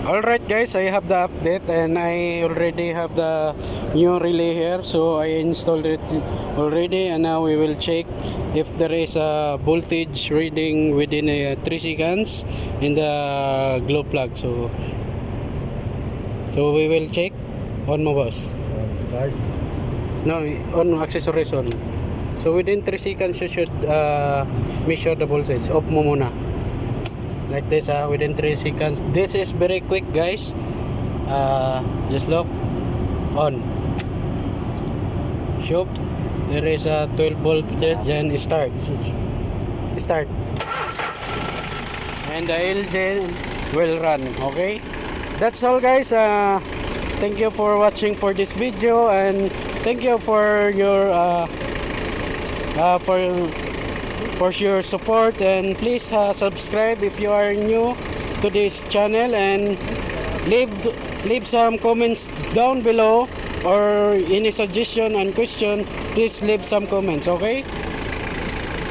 Alright guys, I have the update and I already have the new relay here, so I installed it already, and now we will check if there is a voltage reading within 3 seconds in the glow plug. So we will check on mo boss. Start. No, on accessories on. So within 3 seconds you should measure the voltage. Off mo muna. Like this, within 3 seconds. This is very quick guys. Just look. On. Shoop. There is a 12 volt. Then start. Start. And the LG will run. Okay. That's all guys. Thank you for watching for this video, and thank you for your for your support, and please subscribe if you are new to this channel, and leave some comments down below, or any suggestion and question, please leave some comments. Okay,